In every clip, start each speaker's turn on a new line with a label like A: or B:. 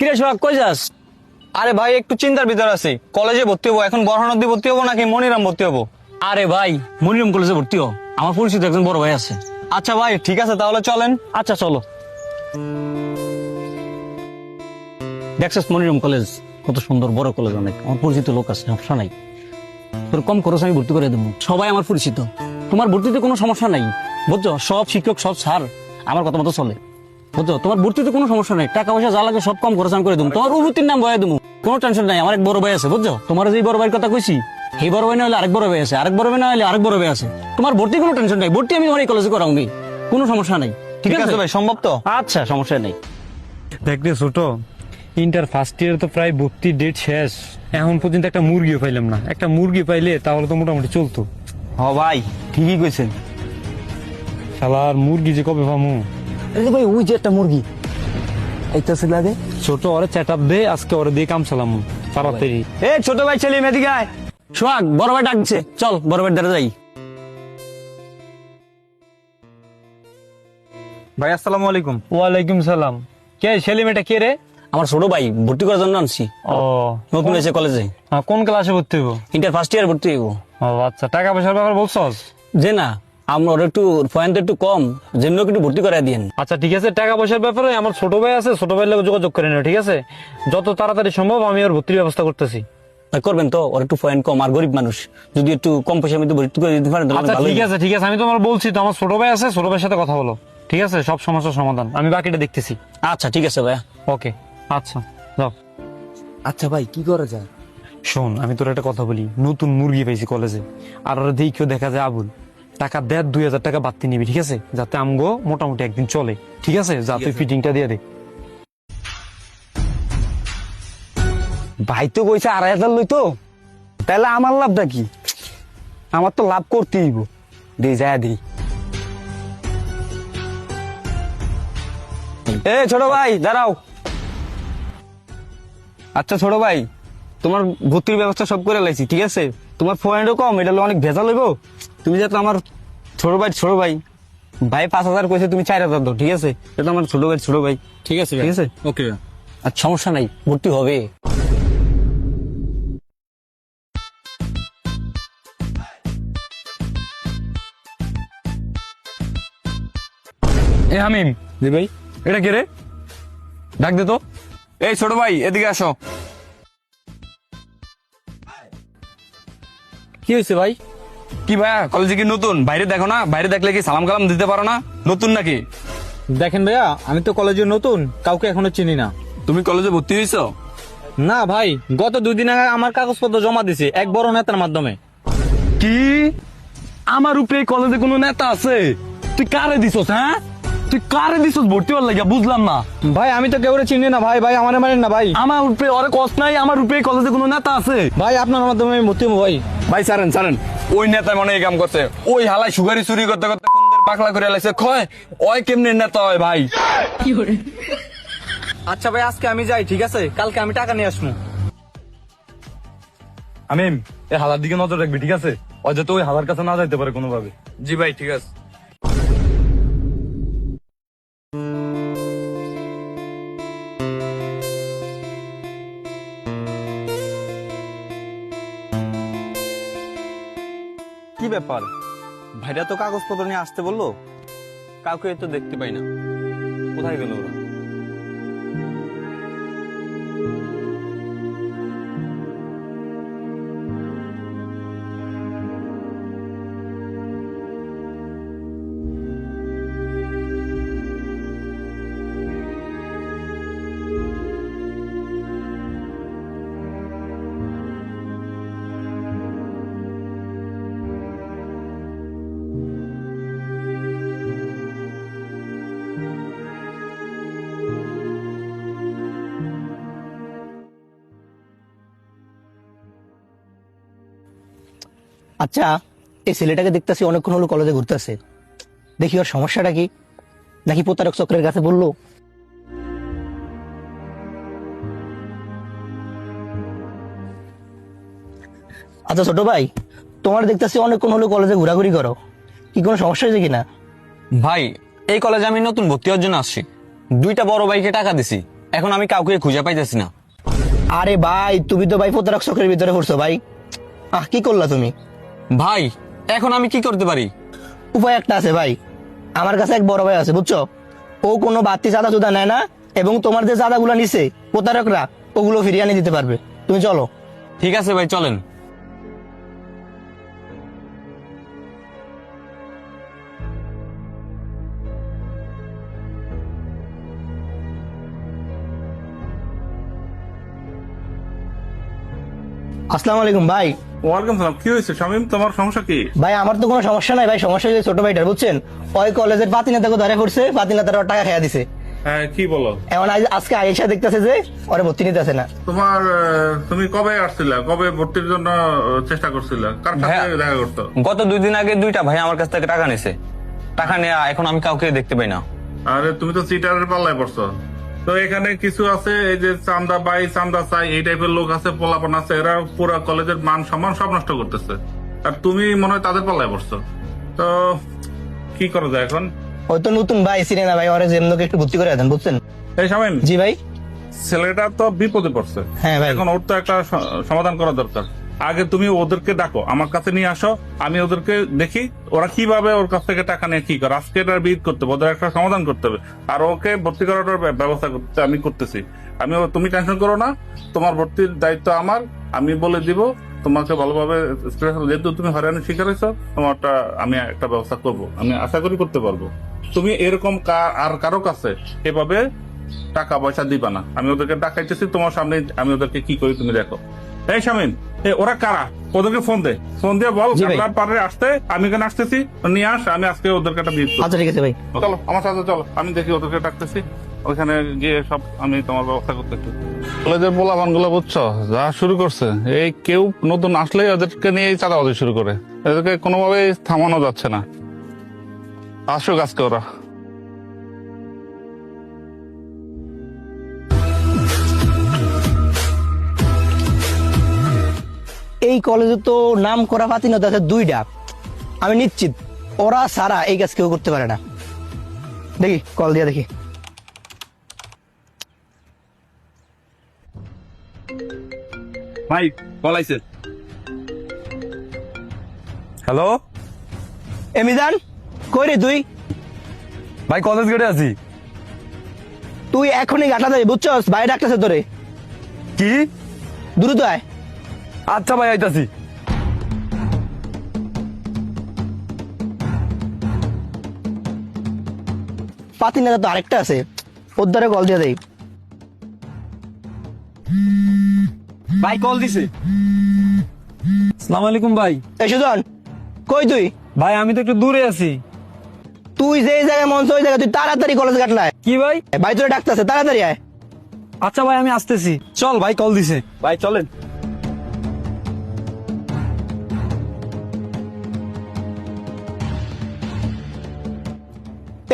A: কিরে সোহাগ কই যাস?
B: আরে ভাই একটু চিন্তার ভিতর আছি, কলেজে ভর্তি হবো এখন, বরহানদ্দি ভর্তি হবো নাকি মনিরাম ভর্তি হবো।
A: আরে ভাই মনিরম কলেজে ভর্তি হ, আমার পরিচিত একজন বড় ভাই আছে।
B: আচ্ছা ভাই ঠিক আছে তাহলে চলেন।
A: আচ্ছা চলো। দেখছিস মনিরম কলেজ কত সুন্দর, বড় কলেজ, অনেক আমার পরিচিত লোক আছে, সমস্যা নাই। তোর কম খরচ আমি ভর্তি করে দেবো, সবাই আমার পরিচিত। তোমার ভর্তিতে কোনো সমস্যা নাই, বুঝছো? সব শিক্ষক সব স্যার আমার কথা মতো চলে, বুঝছো? তোমার ভর্তিতে কোনো সমস্যা নাই, টাকা পয়সা যা লাগে সব কম খরচ আমি করে দেবো। তোমার উন্নতির নাম বয়ে দেবো, কোনো টেনশন নাই। আমার এক বড় ভাই আছে, বুঝছো? তোমার যে বড় ভাইয়ের কথা কইছি, এই বড় ভাই না হলে আরেক বড় ভাই আছে, আরেক বড় ভাই না হলে আরেক বড় ভাই আছে। তোমার ভর্তি কোনো টেনশন নাই, ভর্তি আমি আমার এই কলেজে করাউনি, কোনো সমস্যা নাই।
B: ঠিক আছে ভাই, সম্ভব তো?
A: আচ্ছা সমস্যা নেই।
C: দেখলে ছোট, ইন্টার ফার্স্ট ইয়ার তো প্রায় ভর্তির ডেট শেষ, এখন পর্যন্ত একটা মুরগিও পাইলাম না। একটা মুরগি পাইলে তাহলে তো মোটামুটি চলতো।
B: হ ভাই ঠিকই কইছেন।
C: শালার মুরগি যে কবে পামু?
A: ভাই ওই যে একটা মুরগি এইটাছে লাগে।
C: ছোট ওরে চ্যাটআপ দে, আজকে ওরে দিয়ে কাম চালাম তাড়াতাড়ি।
B: এ ছোট ভাই ছেলে মেদিকে আয়।
A: সোহাগ বড় ভাই ডাকছে, চল বড় ভাই দ্বারা যাই।
B: ভাই আসসালামু আলাইকুম।
C: ওয়ালাইকুম সালাম। কে ছেলে মেয়েটা কে রে?
A: আমার ছোট ভাই ভর্তি করার জন্য আনছি,
C: ও
A: নতুন এসে কলেজে,
C: কোন ক্লাসে ভর্তি হইব?
A: ইন্টার ফার্স্ট ইয়ার ভর্তি হইব।
C: ও আচ্ছা, টাকা পয়সার ব্যাপার বলছস?
A: যে না, আমরা ওর একটু পয়েন্ট একটু কম, যেন একটু ভর্তি করাই দিন।
C: আচ্ছা ঠিক আছে, টাকা পয়সার ব্যাপারে আমার ছোট ভাই আছে, ছোট ভাইয়ের লগে যোগাযোগ করে নিও, ঠিক আছে? যত তাড়াতাড়ি সম্ভব আমি ওর ভর্তির ব্যবস্থা করতেছি।
A: ভাই করবেন তো? ওর একটু পয়েন্ট কম, আর গরিব মানুষ, যদি একটু কম পয়সা মধ্যে ভর্তি করে দিতে পারেন তাহলে
C: আচ্ছা
A: ভালোই।
C: ঠিক আছে ঠিক আছে, আমি তোমার বলছি তো, আমার ছোট ভাই আছে, ছোট ভাইয়ের সাথে কথা বলো, ঠিক আছে? সব সমস্যার সমাধান আমি বাকিটা দেখতেছি।
A: আচ্ছা ঠিক আছে ভাইয়া।
C: ওকে আচ্ছা যাও।
D: আচ্ছা ভাই কি করা যায়?
C: শোন আমি তোর একটা কথা বলি, নতুন মুরগি পাইছি কলেজে, আর ওরা দেখিও দেখা যায় আবুল। টাকা 1,500-2,000 টাকা বাড়তি নিবি, ঠিক আছে? যাতে আমগো মোটামুটি একদিন চলে, ঠিক আছে? যাতে ফিটিংটা দিয়ে দে।
B: ভাই তো কইছে 2,500 লইতো, তাহলে আমার লাভটা কি? আমার তো লাভ করতেই হইব। দেই যায় দেই। এ ছোট ভাই দাঁড়াও। আচ্ছা ছোট ভাই, তোমার ভর্তির ব্যবস্থা সব করে লাইছি, ঠিক আছে? তোমার পয়েন্টও কম, এটা হলো অনেক ভেজাল হইব। তুমি যেহেতু আমার ছোট ভাই ভাই 5,000 কইছে, তুমি 4,000 দাও, ঠিক আছে? এটা আমার ছোট ভাই।
A: ঠিক আছে
B: ঠিক আছে?
A: ওকে। আচ্ছা সমস্যা নাই, ভর্তি হবে।
C: এ হামিম,
B: জি ভাই।
C: এটা কে রে? ডাক দে তো।
B: এই ছোট ভাই এদিকে আসো।
A: কি হয়েছে ভাই?
B: কি ভাইয়া কলেজে কি নতুন? বাইরে দেখো না, বাইরে দেখলে কি সালাম কালাম দিতে পারো না? নতুন নাকি?
D: দেখেন ভাইয়া, আমি তো কলেজে নতুন, কাউকে এখনো চিনি না।
B: তুমি কলেজে ভর্তি হয়েছো?
D: না ভাই, গত 2 দিন আগে আমার কাগজপত্র জমা দিছি এক বড় নেতার মাধ্যমে।
B: কি আমার উপরে এই কলেজে কোনো নেতা আছে? তুই কারে দিছস? হ্যাঁ তুই কারে দিছস ভর্তি হওয়ার লাগিয়া? বুঝলাম না
D: ভাই আমি তো কেউ চিনি না ভাই, ভাই আমার মানেন না ভাই।
B: আমার উপরে অরে কষ্ট নাই, আমার উপরে এই কলেজে কোনো নেতা আছে?
D: ভাই আপনার মাধ্যমে আমি ভর্তি হবো ভাই।
B: ভাই ছাড়েন, ওই নেতা মনে এই কাম করছে। ওই হালাই সুগারি চুরি করতে করতে কুন্দের পাকলা করে লাইছে, কয় ওই কেমনে নেতা হয় ভাই?
D: আচ্ছা ভাই আজকে আমি যাই, ঠিক আছে? কালকে আমি টাকা নিয়ে আসবো।
E: আমিম, এই হালার দিকে নজর রাখবি, ঠিক আছে? অযথা ওই হালার কাছে না যাইতে পারে কোনোভাবে।
B: জি ভাই ঠিক আছে। কি ব্যাপার, ভাইরা তো কাগজপত্র নিয়ে আসতে বললো, কাউকে তো দেখতে পাই না, কোথায় গেল ওরা?
F: আচ্ছা এই ছেলেটাকে দেখতেছি অনেকক্ষণ হলো কলেজে ঘুরতেছে, দেখি ওর সমস্যাটা কি, নাকি প্রতারক চক্রের কাছে বললো? আচ্ছা ছোট ভাই, তোমার দেখতেছি অনেকক্ষণ হলো কলেজে ঘোরাঘুরি করো, কি কোনো সমস্যা হয়েছে কিনা?
B: ভাই এই কলেজে আমি নতুন ভর্তি হওয়ার জন্য আসছি, 2টা বড় ভাইকে টাকা দিছি, এখন আমি কাউকে খুঁজে পাইতেছি না।
F: আরে ভাই তুমি তো ভাই প্রতারক চক্রের ভিতরে পড়ছো ভাই। কি করলা তুমি?
B: ভাই এখন আমি কি করতে পারি?
F: উপায় একটা আছে ভাই, আমার কাছে এক বড় ভাই আছে বুঝছো, ও কোনো বাড়তি চাঁদা চুদা নেয় না এবং তোমার যে চাঁদাগুলো নিছে প্রতারকরা ওগুলো ফিরিয়ে আনিয়ে দিতে পারবে। তুমি চলো।
B: ঠিক আছে ভাই, চলেন।
F: আসসালামু আলাইকুম ভাই।
G: ওয়ালাইকুম সালাম। কি হয়েছে শামীম, তোমার সমস্যা কি?
F: ভাই আমার তো কোনো সমস্যা নাই ভাই, সমস্যা হয়েছে ছোট ভাইটার বুঝছেন, ওই কলেজের পাতি নেতাকে ধরে পড়ছে, পাতি নেতারা ওর টাকা খেয়া দিছে।
G: হ্যাঁ, কি বলো?
F: এমন আজকে আয়েশা দেখতেছে যে ওরে ভর্তি নিতেছে না।
G: তুমি কবে আসছিলা? কবে ভর্তির জন্য চেষ্টা করছিলা? কার সাথে
B: হ্যাঁ।
G: দেখা করতো?
B: গত 2 দিন আগে 2টা ভাই আমার কাছ থেকে টাকা নিছে। টাকা নেয়া এখন আমি কাউকে দেখতে পাই না।
G: আরে তুমি তো চিটারের পাল্লায় পড়ছো। তো এখানে কিছু আছে, এই যে চান্দা বাই চান্দা চাই এই টাইপের লোক আছে, পোলাপান আছে, এরা পুরো কলেজের মান সম্মান সব নষ্ট করতেছে। আর তুমি মনে হয় তাদের পাল্লায় পড়ছো। তো কি করা যায় এখন?
F: ওই তো নতুন ভাই চিনে না ভাই, ওরে যেমনকে একটু ভর্তি করে দেন বুঝছেন।
G: এই শামীম,
F: জি ভাই।
G: ছেলেটা তো বিপদে পড়ছে।
F: হ্যাঁ ভাই।
G: এখন ওর তো একটা সমাধান করা দরকার। আগে তুমি ওদেরকে ডাকো, আমার কাছে নিয়ে আসো, আমি ওদেরকে দেখি ওরা কিভাবে ওর কাছ থেকে টাকা নিয়ে কি করে। আজকে এটা বিট করতে হবে, ওদের একটা সমাধান করতে হবে। আর ওকে ভর্তি করাটার ব্যবস্থা করতে আমি করতেছি। তুমি টেনশন করো না, তোমার ভর্তির দায়িত্ব আমার। আমি বলে দিব তোমাকে ভালোভাবে, যেহেতু তুমি হয়রানির শিকার হয়েছো, তোমারটা আমি একটা ব্যবস্থা করব। আমি আশা করি করতে পারবো। তুমি এরকম আর কারো কাছে এভাবে টাকা পয়সা দিবা না। আমি ওদেরকে ডাকাইতেছি তোমার সামনে, আমি ওদেরকে কি করি তুমি দেখো। এই শামীম, ওরা কারা? ওদেরকে ফোন দিয়ে বল
F: জি ভাই।
G: আপনার পারে আসতে, আমি এখানে আসতেছি, নিয়ে আস। আমি আজকে ওদেরকে একটা বিট করবো।
F: আচ্ছা ঠিক আছে ভাই।
G: চলো আমার সাথে চলো, আমি দেখি ওদেরকে ডাকতেছি, ওইখানে গিয়ে সব আমি তোমার ব্যবস্থা করতেছি। কলেজের পোলাপান গুলো বুঝছো যা শুরু করছে, এই কেউ নতুন আসলেই ওদেরকে নিয়ে চাঁদাবাজি শুরু করে। এদেরকে কোনোভাবেই থামানো যাচ্ছে না। আসুক আজকে ওরা।
F: এই কলেজে তো নাম করা পাতি নেতা আছে 2টা, আমি নিশ্চিত ওরা সারা এই কাজ কেউ করতে পারে না। দেখি কল দিয়া দেখি।
E: ভাই কল আইছে।
C: হ্যালো
F: মিজান, কই রে তুই?
C: ভাই, কলেজ গেটে আছি।
F: তুই এখনই গাটা যাবি বুঝছস, বাইরে ডাকতেছে তোরে,
C: কি?
F: দ্রুত আয়।
C: আচ্ছা ভাই, আইতাছি।
F: পাতি নেতা তো আরেকটা আছে, ওর দ্বারা কল দিয়ে দেই।
C: ভাই কল দিছে। আসসালামু আলাইকুম ভাই।
F: এই সুজন, কই তুই?
C: ভাই আমি তো একটু দূরে আছি।
F: তুই যে জায়গায় মন চায় ওই জায়গায়, তুই তাড়াতাড়ি কলেজ গাটলায়।
C: কি ভাই?
F: ভাই তোরে ডাকতেছে, তাড়াতাড়ি আয়।
C: আচ্ছা ভাই, আমি আসতেছি। চল ভাই, কল দিছে।
B: ভাই চলেন।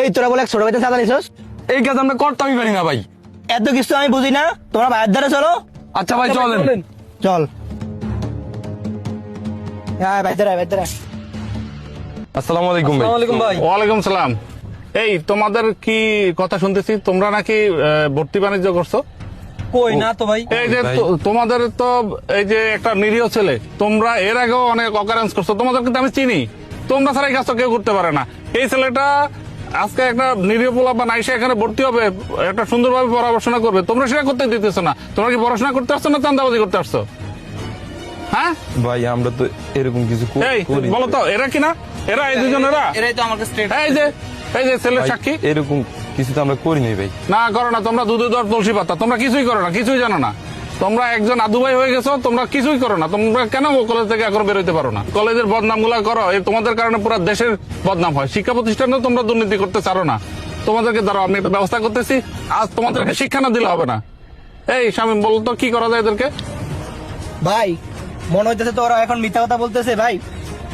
F: এই তোরা বলে এক ছোট ভাইতে চাঁদা নিছস?
C: এই কাজ আমরা করতামই পারি না ভাই।
F: এত কিছু আমি বুঝি না, তোমরা ভাইয়ের দ্বারা চলো।
C: আচ্ছা ভাই, চলেন।
F: চল। হ্যাঁ ভাই দ্বারা, ভাই দ্বারা।
C: আসসালামু আলাইকুম ভাই।
D: ওয়ালাইকুম ভাই।
G: ওয়ালাইকুম সালাম। এই তোমাদের কি কথা শুনতেছি, তোমরা নাকি ভর্তি বাণিজ্য করছো?
D: কই না তো ভাই।
G: এই যে
C: ভাই।
G: তোমাদের তো এই যে একটা নিরীহ ছেলে, তোমরা এর আগেও অনেক অকারেন্স করছো, তোমাদের কিন্তু আমি চিনি। তোমরা ছাড়া এই কাজটা কেউ করতে পারে না। এই ছেলেটা আজকে একটা নিরীহ পোলাপান আইসা এখানে ভর্তি হবে, একটা সুন্দরভাবে পড়াশোনা করবে, তোমরা সেটা করতে দিতেছো না। তোমরা কি পড়াশোনা করতে আসছো না চাঁদাবাজি করতে আসছো? হ্যাঁ
C: ভাই আমরা তো এরকম কিছু
G: এই
C: করি
G: বলো তো, এরা কিনা? এরা এই দুজন, এরা
D: এরাই তো আমাকে স্ট্রেট।
G: এই যে ছেলের সাক্ষী।
C: এরকম কিছু তো আমরা করি নাই ভাই।
G: না করো না, তোমরা দুধে দর তুলসী পাতা, তোমরা কিছুই করো না, কিছুই জানো না। তোমরা একজন আদুভাই হয়ে গেছো, তোমরা কিছুই করো না। তোমরা কেন কলেজ থেকে এখন বেরোতে পারো না? কলেজের বদনাম গুলা করো, এই তোমাদের কারণে পুরো দেশের বদনাম হয়। শিক্ষা প্রতিষ্ঠানেও তোমরা দুর্নীতি করতে চারো না। তোমাদেরকে ধরো, আমি একটা ব্যবস্থা করতেছি, আজ তোমাদেরকে শিক্ষা না দিলে হবে না। এই শামীম, বলো তো কি করা যায় এদেরকে?
F: ভাই মনে হইতেছে তো ওরা এখন মিথ্যা কথা বলতেছে ভাই।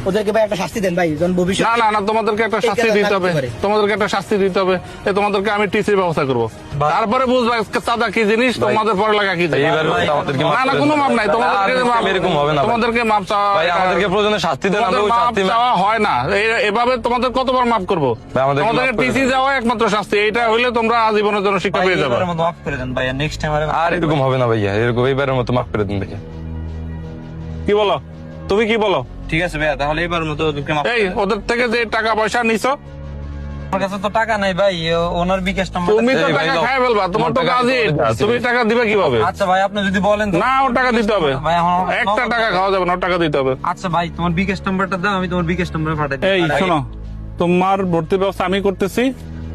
F: ওদেরকে ভাই একটা শাস্তি দেন ভাই, যখন ভবিষ্যৎ
G: না না না, তোমাদেরকে একটা
F: এই
G: শাস্তি
F: কাজটা
G: দিতে
F: না
G: হবে,
F: করতে পারে।
G: তোমাদেরকে একটা শাস্তি দিতে হবে। তোমাদেরকে আমি টিসির ব্যবস্থা করবো, তারপরে বুঝবা চাঁদা কি জিনিস, তোমাদের পড়ালেখা কি জিনিস।
E: এইবার আমাদেরকে মাফ
G: না না,
E: করে
G: কোনো
E: দেন।
G: মাপ নাই, তোমাদেরকে
E: আর
G: মাপ-
E: এরকম হবে না ভাই।
G: তোমাদেরকে মাপ চাওয়া,
E: ভাই আমাদেরকে প্রয়োজনে শাস্তি দেন, আমরা
G: তোমাদের
E: ওই
G: মাপ
E: শাস্তি
G: চাওয়া হয় না। এভাবে তোমাদের কতবার মাফ করবো?
E: ভাই, আমাদেরকে
G: তোমাদেরকে
E: মাফ করে
G: টিসি
E: দেন।
G: যাওয়া একমাত্র শাস্তি, এটা হইলে তোমরা আজীবনের জন্য শিক্ষা পেয়ে যাবে।
D: মাফ করে দেন ভাইয়া, নেক্সট টাইম
E: আর এরকম হবে না ভাইয়া, এরকম এইবারের মতো মাফ করে দিন দেখে।
G: কি বলো, তুমি কি বলো?
D: ঠিক আছে ভাইয়া, তাহলে এবার মতো ওদেরকে মাফ
G: এই ওদের থেকে যে টাকা পয়সা নিছো,
D: আমার কাছে তো টাকা নাই ভাই, ওনার বিকাশ নাম্বার।
G: তুমি তো
E: এই ভাই,
G: টাকা
E: দাও।
G: খাই ফেলবা, তোমার তো
E: টাকা
G: কাজই
E: আমি
G: এটা।
E: দিচ্ছি।
G: তুমি টাকা দিবে কিভাবে?
D: আচ্ছা ভাই, আপনি যদি বলেন তো-
G: না, ওর টাকা দিতে হবে,
D: ভাই আমার
G: একটা টাকা খাওয়া যাবে না, ওর টাকা দিতে হবে।
D: আচ্ছা ভাই, তোমার বিকাশ নাম্বারটা দাও, আমি তোমার বিকাশ নাম্বারে পাঠাই দিই।
G: এই শোনো, তোমার ভর্তির ব্যবস্থা আমি করতেছি,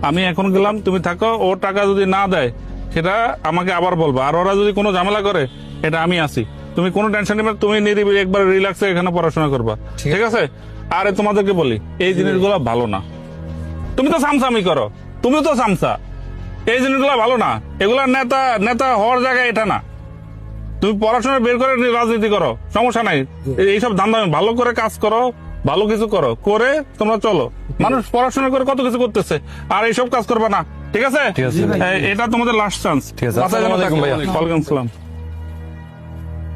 G: আমি এখন গেলাম, তুমি থাকো। ও টাকা যদি না দেয় সেটা আমাকে আবার বলবা, আর ওরা যদি কোনো ঝামেলা করে এটা আমি আছি, তুমি কোনো টেনশন নেবে না, তুমি নিরিবিলি একবার রিল্যাক্সে এখানে পড়াশোনা করবা, ঠিক আছে? আরে তোমাদেরকে বলি, এই জিনিসগুলো ভালো না। তুমি তো সামসামি করো, তুমিও তো সামসা, এই জিনিসগুলো ভালো না। এগুলা নেতা নেতা হওয়ার জায়গা এটা না। তুমি পড়াশোনা বের করে রাজনীতি করো, সমস্যা নাই। এইসব ধান্দা ভালো করে কাজ করো, ভালো কিছু করো, করে তোমরা চলো। মানুষ পড়াশোনা করে কত কিছু করতেছে, আর এইসব কাজ করবে না, ঠিক আছে? এটা তোমাদের লাস্ট চান্স।
E: ঠিক আছে, আসসালামু আলাইকুম ভাইয়া।
G: ওয়ালাইকুম আসসালাম।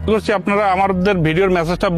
G: কি করছি, আপনারা আমাদের ভিডিওর মেসেজটা